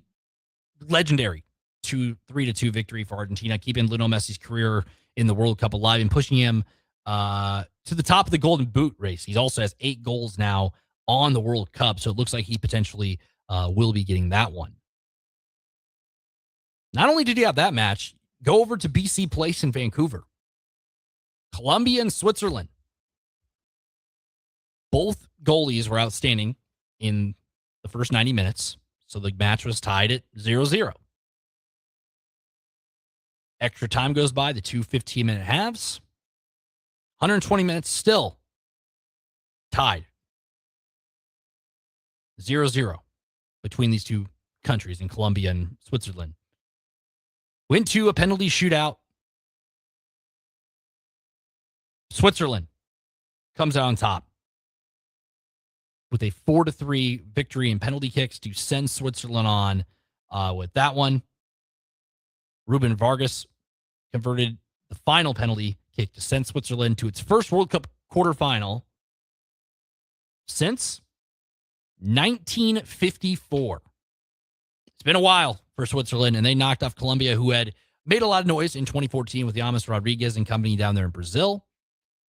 legendary 3-2 victory for Argentina, keeping Lionel Messi's career in the World Cup alive and pushing him to the top of the Golden Boot race. He also has 8 goals now on the World Cup, so it looks like he potentially will be getting that one. Not only did he have that match, go over to BC Place in Vancouver. Colombia and Switzerland. Both goalies were outstanding in the first 90 minutes, so the match was tied at 0-0. Extra time goes by, the 2 15-minute halves. 120 minutes still tied. 0-0 between these two countries in Colombia and Switzerland. Went to a penalty shootout. Switzerland comes out on top with a 4-3 victory in penalty kicks to send Switzerland on with that one. Ruben Vargas converted the final penalty kick to send Switzerland to its first World Cup quarterfinal since 1954. It's been a while for Switzerland, and they knocked off Colombia, who had made a lot of noise in 2014 with James Rodriguez and company down there in Brazil.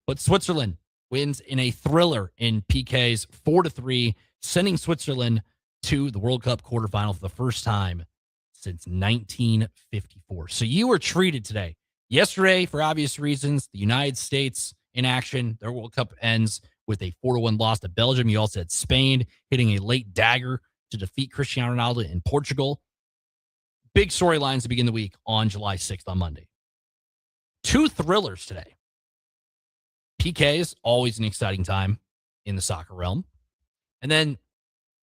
But Switzerland wins in a thriller in PKs 4-3, sending Switzerland to the World Cup quarterfinal for the first time since 1954. So you were treated today. Yesterday, for obvious reasons, the United States in action. Their World Cup ends with a 4-1 loss to Belgium. You also had Spain hitting a late dagger to defeat Cristiano Ronaldo in Portugal. Big storylines to begin the week on July 6th on Monday. 2 thrillers today. PK is always an exciting time in the soccer realm. And then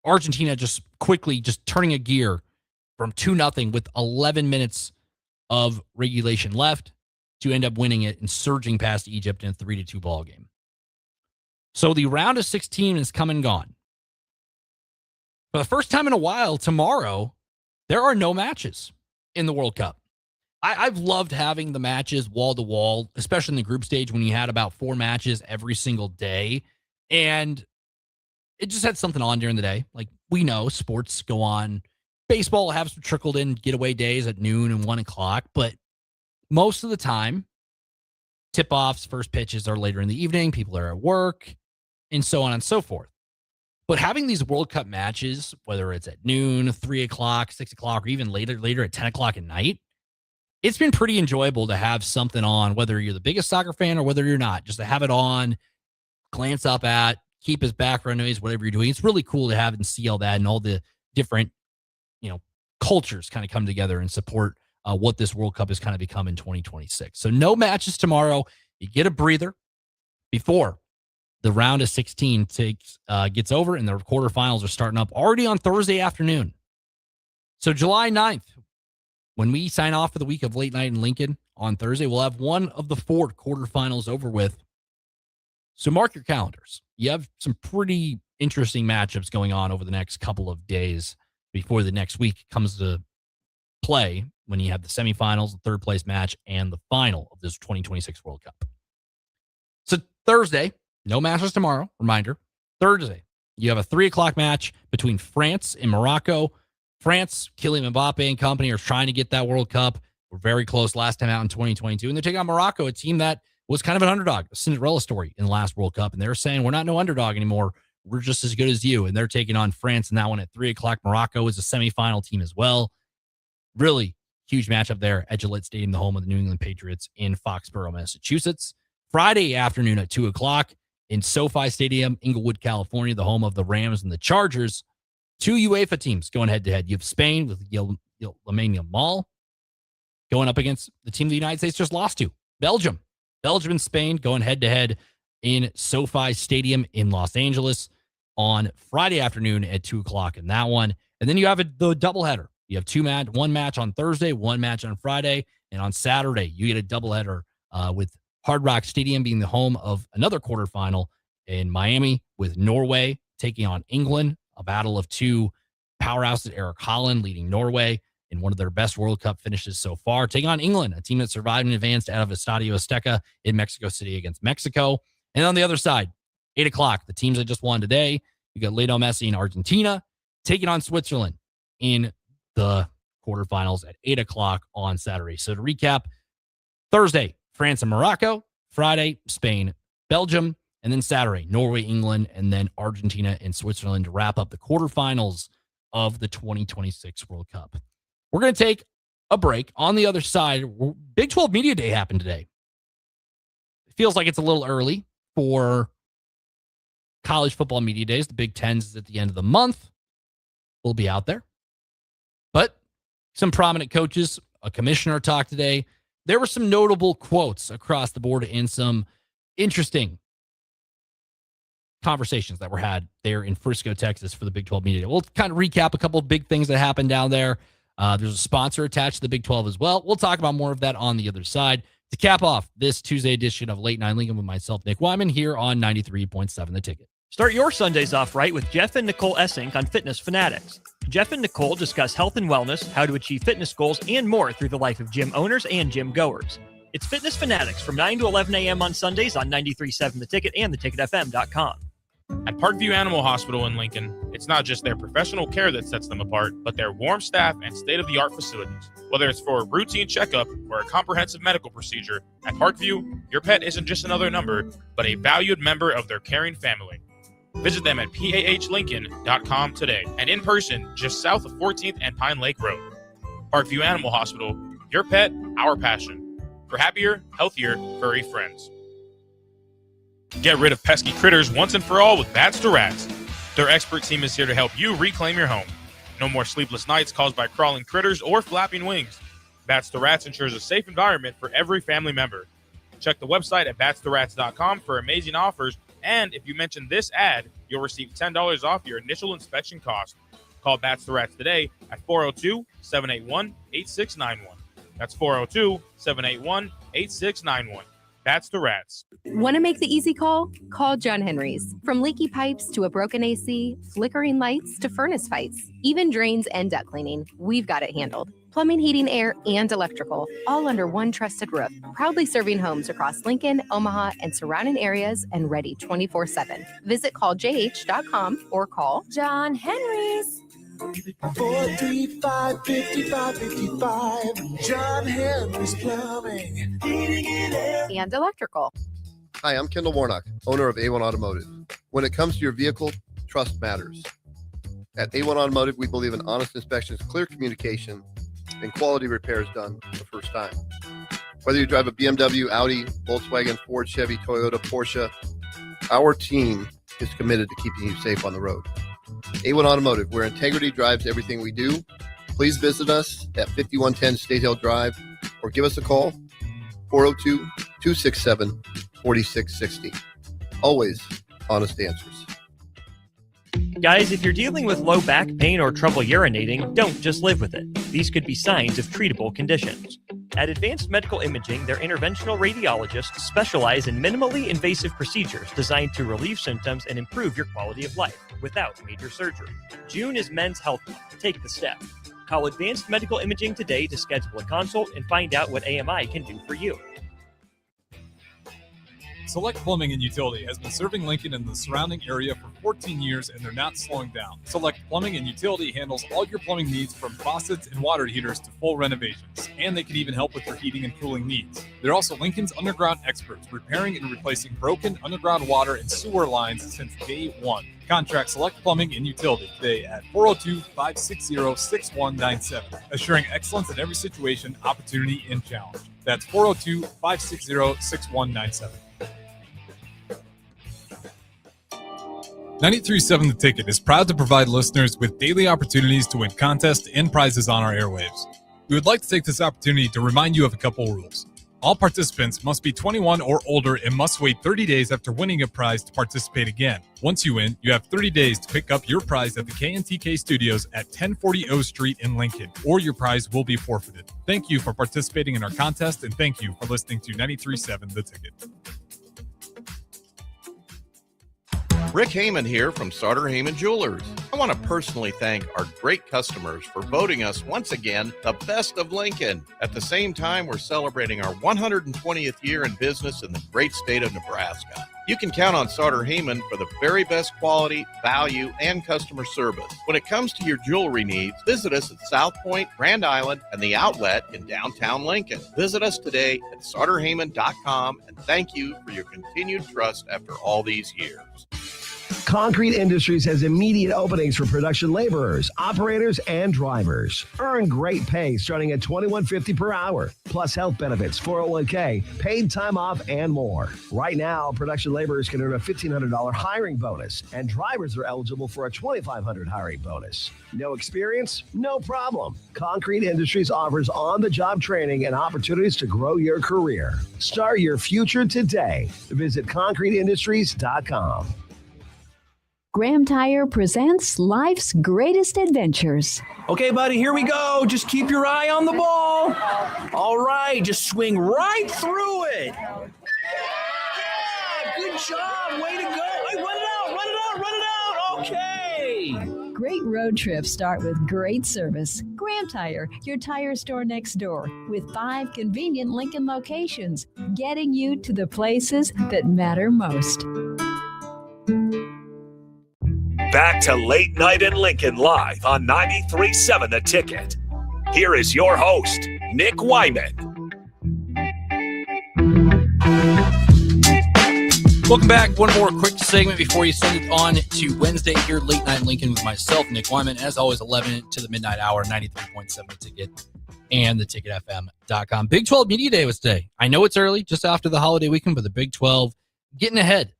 Argentina just quickly just turning a gear from 2-0 with 11 minutes of regulation left to end up winning it and surging past Egypt in a 3-2 ball game. So the round of 16 is come and gone. For the first time in a while, tomorrow, there are no matches in the World Cup. I've loved having the matches wall to wall, especially in the group stage when you had about 4 matches every single day. And it just had something on during the day. Like, we know sports go on Baseball will have some trickled in getaway days at noon and 1 o'clock, but most of the time, tip-offs, first pitches are later in the evening. People are at work, and so on and so forth. But having these World Cup matches, whether it's at noon, 3 o'clock, 6 o'clock, or even later at 10 o'clock at night, it's been pretty enjoyable to have something on, whether you're the biggest soccer fan or whether you're not, just to have it on, glance up at, keep his background noise, whatever you're doing. It's really cool to have and see all that and all the different, cultures kind of come together and support what this World Cup has kind of become in 2026. So no matches tomorrow. You get a breather before the round of 16 gets over and the quarterfinals are starting up already on Thursday afternoon. So July 9th, when we sign off for the week of Late Night in Lincoln on Thursday, we'll have one of the 4 quarterfinals over with. So mark your calendars. You have some pretty interesting matchups going on over the next couple of days before the next week comes to play, when you have the semifinals, the third place match, and the final of this 2026 World Cup. So Thursday, no matches tomorrow. Reminder, Thursday, you have a 3 o'clock match between France and Morocco. France, Kylian Mbappe and company are trying to get that World Cup. We're very close last time out in 2022. And they're taking on Morocco, a team that was kind of an underdog, a Cinderella story in the last World Cup. And they're saying, we're not no underdog anymore. We're just as good as you. And they're taking on France in that one at 3 o'clock. Morocco is a semifinal team as well. Really huge matchup there at Gillette Stadium, the home of the New England Patriots in Foxborough, Massachusetts. Friday afternoon at 2 o'clock in SoFi Stadium, Inglewood, California, the home of the Rams and the Chargers. 2 UEFA teams going head-to-head. You have Spain with Lamine Yamal going up against the team the United States just lost to, Belgium. Belgium and Spain going head-to-head in SoFi Stadium in Los Angeles on Friday afternoon at 2 o'clock in that one. And then you have the doubleheader. You have one match on Thursday, one match on Friday, and on Saturday you get a doubleheader with Hard Rock Stadium being the home of another quarterfinal in Miami with Norway taking on England, a battle of 2 powerhouses, Eric Haaland leading Norway in one of their best World Cup finishes so far, taking on England, a team that survived and advanced out of Estadio Azteca in Mexico City against Mexico. And on the other side, 8 o'clock, the teams that just won today, you got Lionel Messi in Argentina taking on Switzerland in the quarterfinals at 8 o'clock on Saturday. So to recap, Thursday, France and Morocco. Friday, Spain, Belgium. And then Saturday, Norway, England, and then Argentina and Switzerland to wrap up the quarterfinals of the 2026 World Cup. We're going to take a break. On the other side, Big 12 Media Day happened today. It feels like it's a little early for college football media days. The Big Ten is at the end of the month. We'll be out there. But some prominent coaches, a commissioner talked today. There were some notable quotes across the board and some interesting conversations that were had there in Frisco, Texas for the Big 12 Media Day. We'll kind of recap a couple of big things that happened down there. There's a sponsor attached to the Big 12 as well. We'll talk about more of that on the other side. To cap off this Tuesday edition of Late Night Lincoln with myself, Nick Whyman, here on 93.7 The Ticket. Start your Sundays off right with Jeff and Nicole Essink on Fitness Fanatics. Jeff and Nicole discuss health and wellness, how to achieve fitness goals, and more through the life of gym owners and gym goers. It's Fitness Fanatics from 9 to 11 a.m. on Sundays on 93.7 The Ticket and theticketfm.com. At Parkview Animal Hospital in Lincoln, it's not just their professional care that sets them apart, but their warm staff and state-of-the-art facilities. Whether it's for a routine checkup or a comprehensive medical procedure, at Parkview, your pet isn't just another number, but a valued member of their caring family. Visit them at pahlincoln.com today and in person just south of 14th and Pine Lake Road. Parkview Animal Hospital, your pet, our passion. For happier, healthier, furry friends. Get rid of pesky critters once and for all with Bats to Rats. Their expert team is here to help you reclaim your home. No more sleepless nights caused by crawling critters or flapping wings. Bats to Rats ensures a safe environment for every family member. Check the website at batstoRats.com for amazing offers, and if you mention this ad, you'll receive $10 off your initial inspection cost. Call Bats to Rats today at 402-781-8691. That's 402-781-8691. Bats to Rats. Want to make the easy call? Call John Henry's. From leaky pipes to a broken AC, flickering lights to furnace fights, even drains and duct cleaning, we've got it handled. Plumbing, heating, air, and electrical, all under one trusted roof. Proudly serving homes across Lincoln, Omaha, and surrounding areas, and ready 24/7. Visit calljh.com or call John Henry's. 435-5555. John Henry's Plumbing. And electrical. Hi, I'm Kendall Warnock, owner of A1 Automotive. When it comes to your vehicle, trust matters. At A1 Automotive, we believe in honest inspections, clear communication, and quality repairs done the first time. Whether you drive a BMW, Audi, Volkswagen, Ford, Chevy, Toyota, Porsche, our team is committed to keeping you safe on the road. A1 Automotive, where integrity drives everything we do. Please visit us at 5110 State Hill Drive or give us a call, 402-267-4660. Always honest answers. Guys, if you're dealing with low back pain or trouble urinating, don't just live with it. These could be signs of treatable conditions. At Advanced Medical Imaging, their interventional radiologists specialize in minimally invasive procedures designed to relieve symptoms and improve your quality of life without major surgery. June is Men's Health Month. Take the step. Call Advanced Medical Imaging today to schedule a consult and find out what AMI can do for you. Select Plumbing and Utility has been serving Lincoln and the surrounding area for 14 years, and they're not slowing down. Select Plumbing and Utility handles all your plumbing needs from faucets and water heaters to full renovations, and they can even help with your heating and cooling needs. They're also Lincoln's underground experts, repairing and replacing broken underground water and sewer lines since day one. Contact Select Plumbing and Utility today at 402-560-6197, assuring excellence in every situation, opportunity, and challenge. That's 402-560-6197. 93.7 The Ticket is proud to provide listeners with daily opportunities to win contests and prizes on our airwaves. We would like to take this opportunity to remind you of a couple rules. All participants must be 21 or older and must wait 30 days after winning a prize to participate again. Once you win, you have 30 days to pick up your prize at the KNTK Studios at 1040 O Street in Lincoln, or your prize will be forfeited. Thank you for participating in our contest, and thank you for listening to 93.7 The Ticket. Rick Heyman here from Sauter Heyman Jewelers. I want to personally thank our great customers for voting us once again the best of Lincoln. At the same time, we're celebrating our 120th year in business in the great state of Nebraska. You can count on Sauter Heyman for the very best quality, value, and customer service. When it comes to your jewelry needs, visit us at South Point, Grand Island, and the Outlet in downtown Lincoln. Visit us today at sauterheyman.com, and thank you for your continued trust after all these years. Concrete Industries has immediate openings for production laborers, operators, and drivers. Earn great pay starting at $21.50 per hour, plus health benefits, 401k, paid time off, and more. Right now, production laborers can earn a $1,500 hiring bonus, and drivers are eligible for a $2,500 hiring bonus. No experience? No problem. Concrete Industries offers on-the-job training and opportunities to grow your career. Start your future today. Visit concreteindustries.com. Graham Tire presents life's greatest adventures. Okay, buddy, here we go. Just keep your eye on the ball. All right, just swing right through it. Yeah, good job. Way to go. Hey, run it out. Okay. Great road trips start with great service. Graham Tire, your tire store next door, with 5 convenient Lincoln locations, getting you to the places that matter most. Back to Late Night in Lincoln live on 93.7 The Ticket. Here is your host, Nick Whyman. Welcome back. One more quick segment before you send it on to Wednesday here, Late Night in Lincoln with myself, Nick Whyman. As always, 11 to the midnight hour, 93.7 The Ticket and theticketfm.com. Big 12 Media Day was today. I know it's early, just after the holiday weekend, but the Big 12 getting ahead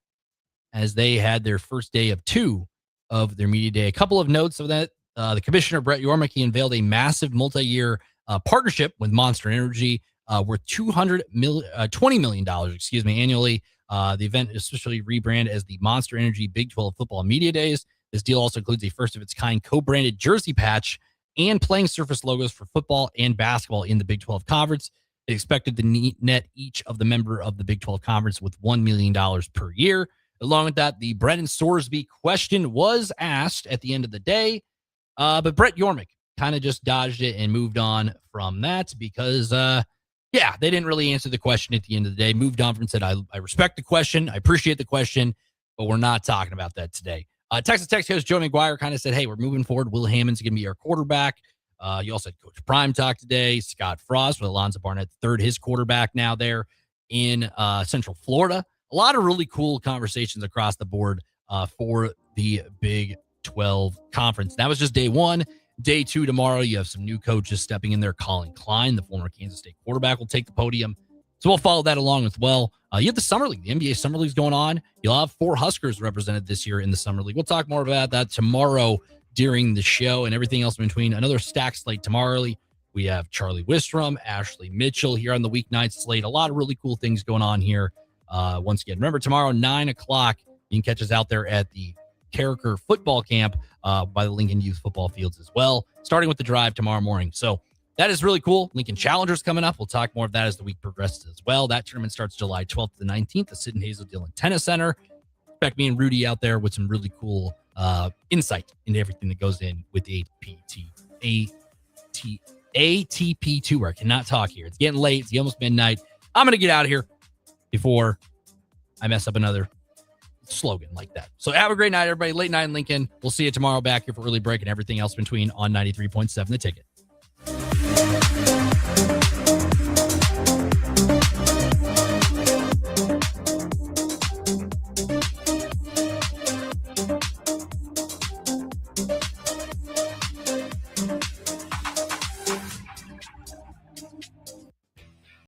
as they had their first day of 2 of their media day. A couple of notes of that. The commissioner, Brett Yormark, he unveiled a massive multi-year partnership with Monster Energy worth $20 million annually. The event is officially rebranded as the Monster Energy Big 12 Football Media Days. This deal also includes a first-of-its-kind co-branded jersey patch and playing surface logos for football and basketball in the Big 12 Conference. They expected to net each of the member of the Big 12 Conference with $1 million per year. Along with that, the Brennan Sorsby question was asked at the end of the day, but Brett Yormark kind of just dodged it and moved on from that because, they didn't really answer the question at the end of the day. Moved on from and said, I respect the question, I appreciate the question, but we're not talking about that today. Texas Tech coach Joe McGuire kind of said, hey, we're moving forward. Will Hammond's going to be our quarterback. You also had Coach Prime talk today. Scott Frost with Alonzo Barnett III, his quarterback now there in Central Florida. A lot of really cool conversations across the board for the Big 12 conference. That was just day one. Day two tomorrow, you have some new coaches stepping in there. Colin Klein, the former Kansas State quarterback, will take the podium. So we'll follow that along as well. You have the Summer League. The NBA Summer League's going on. You'll have 4 Huskers represented this year in the Summer League. We'll talk more about that tomorrow during the show and everything else in between. Another stacked slate tomorrow. We have Charlie Wistrom, Ashley Mitchell here on the weeknight slate. A lot of really cool things going on here. Once again, remember tomorrow, 9 o'clock, you can catch us out there at the Carricker football camp by the Lincoln Youth Football Fields as well, starting with the drive tomorrow morning. So that is really cool. Lincoln Challengers coming up. We'll talk more of that as the week progresses as well. That tournament starts July 12th to the 19th, the Sid and Hazel Dillon Tennis Center. Expect me and Rudy out there with some really cool insight into everything that goes in with the ATP Tour. I cannot talk here. It's getting late. It's almost midnight. I'm going to get out of here before I mess up another slogan like that. So have a great night, everybody. Late night in Lincoln. We'll see you tomorrow back here for early break and everything else between on 93.7 The Ticket.